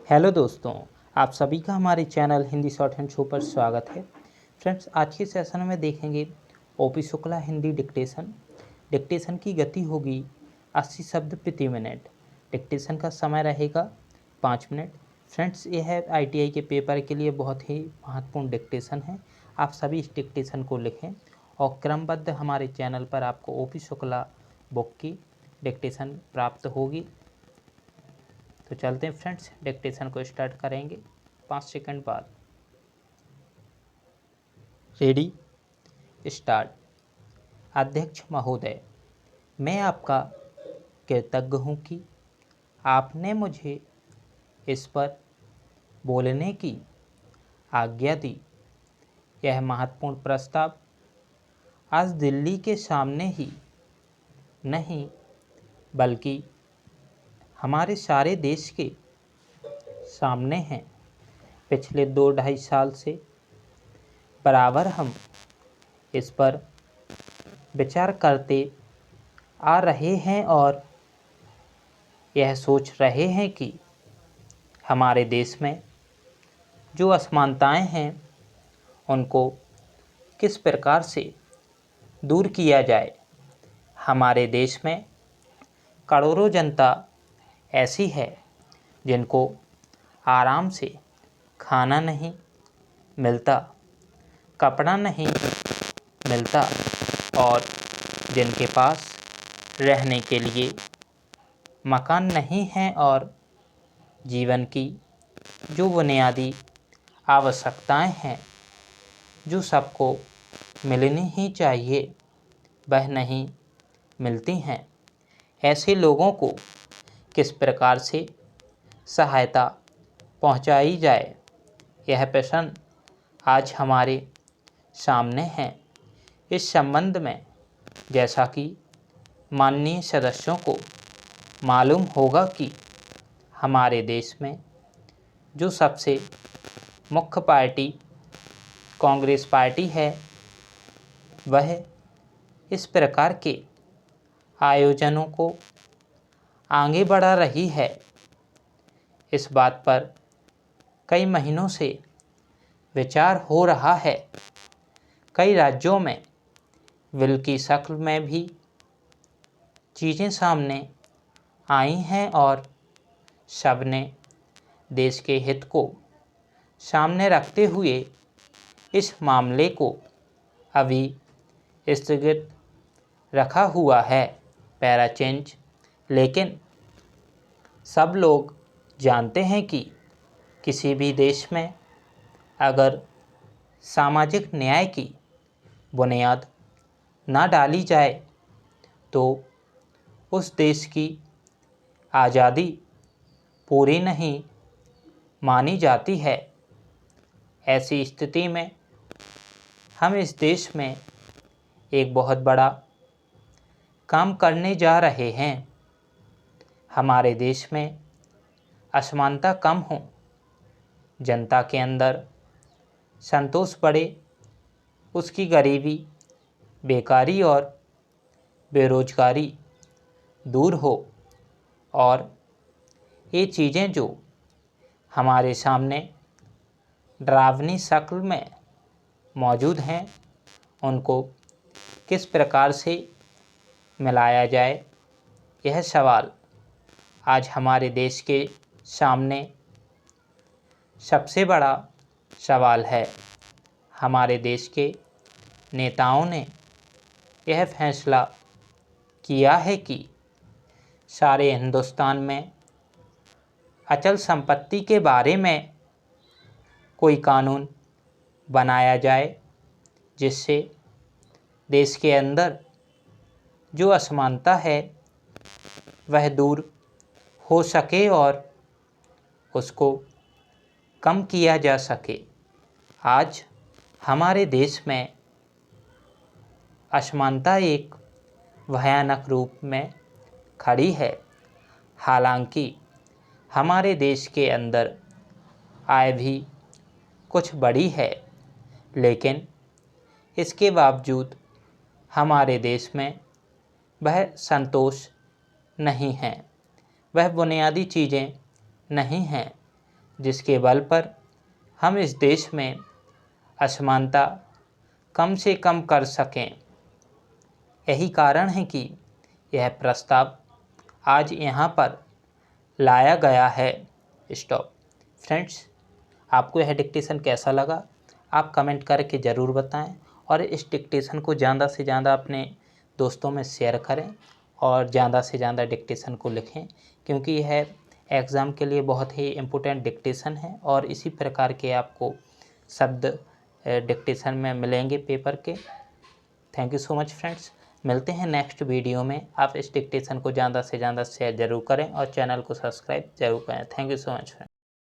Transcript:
Hello दोस्तों, आप सभी का हमारे channel Hindi short hand show पर स्वागत है। फ्रेंड्स, आज के सेशन में देखेंगे OP Shukla Hindi dictation. Dictation की गति होगी 80 शब्द प्रति मिनट। डिक्टेशन का समय रहेगा 5 मिनट। फ्रेंड्स, यह है ITI के पेपर के लिए बहुत ही महत्वपूर्ण डिक्टेशन है। आप सभी इस डिक्टेशन को लिखें और क्रमबद्ध हमारे चैनल पर आपको ओपी शुक्ला बुक की डिक्टेशन प्राप्त होगी। तो चलते हैं फ्रेंड्स, डिक्टेशन को स्टार्ट करेंगे 5 सेकंड बाद। Ready, start. अध्यक्ष महोदय, मैं आपका कृतज्ञ हूँ कि आपने मुझे इस पर बोलने की आज्ञा दी। यह महत्वपूर्ण प्रस्ताव आज दिल्ली के सामने ही नहीं बल्कि हमारे सारे देश के सामने हैं। पिछले 2-2.5 साल से बराबर हम इस पर विचार करते आ रहे हैं और यह सोच रहे हैं कि हमारे देश में जो असमानताएं हैं उनको किस प्रकार से दूर किया जाए। हमारे देश में करोड़ों जनता ऐसी है जिनको आराम से खाना नहीं मिलता, कपड़ा नहीं मिलता और जिनके पास रहने के लिए मकान नहीं है और जीवन की जो बुनियादी आवश्यकताएं हैं जो सबको मिलनी ही चाहिए वह नहीं मिलती हैं। ऐसे लोगों को किस प्रकार से सहायता पहुंचाई जाए, यह प्रश्न आज हमारे सामने है। इस संबंध में जैसा कि माननीय सदस्यों को मालूम होगा कि हमारे देश में जो सबसे मुख्य पार्टी कांग्रेस पार्टी है वह इस प्रकार के आयोजनों को आगे बढ़ा रही है। इस बात पर कई महीनों से विचार हो रहा है। कई राज्यों में बिल की शक्ल में भी चीज़ें सामने आई हैं और सबने देश के हित को सामने रखते हुए इस मामले को अभी स्थगित रखा हुआ है, पैरा चेंज। लेकिन सब लोग जानते हैं कि किसी भी देश में अगर सामाजिक न्याय की बुनियाद ना डाली जाए तो उस देश की आज़ादी पूरी नहीं मानी जाती है। ऐसी स्थिति में हम इस देश में एक बहुत बड़ा काम करने जा रहे हैं। हमारे देश में असमानता कम हो, जनता के अंदर संतोष बढ़े, उसकी गरीबी, बेकारी और बेरोजगारी दूर हो और ये चीज़ें जो हमारे सामने डरावनी शक्ल में मौजूद हैं उनको किस प्रकार से मिलाया जाए, यह सवाल आज हमारे देश के सामने सबसे बड़ा सवाल है। हमारे देश के नेताओं ने यह फैसला किया है कि सारे हिंदुस्तान में अचल संपत्ति के बारे में कोई कानून बनाया जाए जिससे देश के अंदर जो असमानता है वह दूर हो सके और उसको कम किया जा सके। आज हमारे देश में असमानता एक भयानक रूप में खड़ी है। हालांकि हमारे देश के अंदर आय भी कुछ बड़ी है, लेकिन इसके बावजूद हमारे देश में वह संतोष नहीं है, वह बुनियादी चीज़ें नहीं हैं जिसके बल पर हम इस देश में असमानता कम से कम कर सकें। यही कारण है कि यह प्रस्ताव आज यहाँ पर लाया गया है। स्टॉप। फ्रेंड्स, आपको यह डिक्टेशन कैसा लगा आप कमेंट करके ज़रूर बताएं और इस डिक्टेशन को ज़्यादा से ज़्यादा अपने दोस्तों में शेयर करें और ज़्यादा से ज़्यादा डिक्टेशन को लिखें, क्योंकि यह एग्ज़ाम के लिए बहुत ही इम्पोर्टेंट डिक्टेशन है और इसी प्रकार के आपको शब्द डिक्टेशन में मिलेंगे पेपर के। Thank you so much friends. मिलते हैं नेक्स्ट वीडियो में। आप इस डिक्टेशन को ज़्यादा से ज़्यादा शेयर ज़रूर करें और चैनल को सब्सक्राइब ज़रूर करें। Thank you so much friends.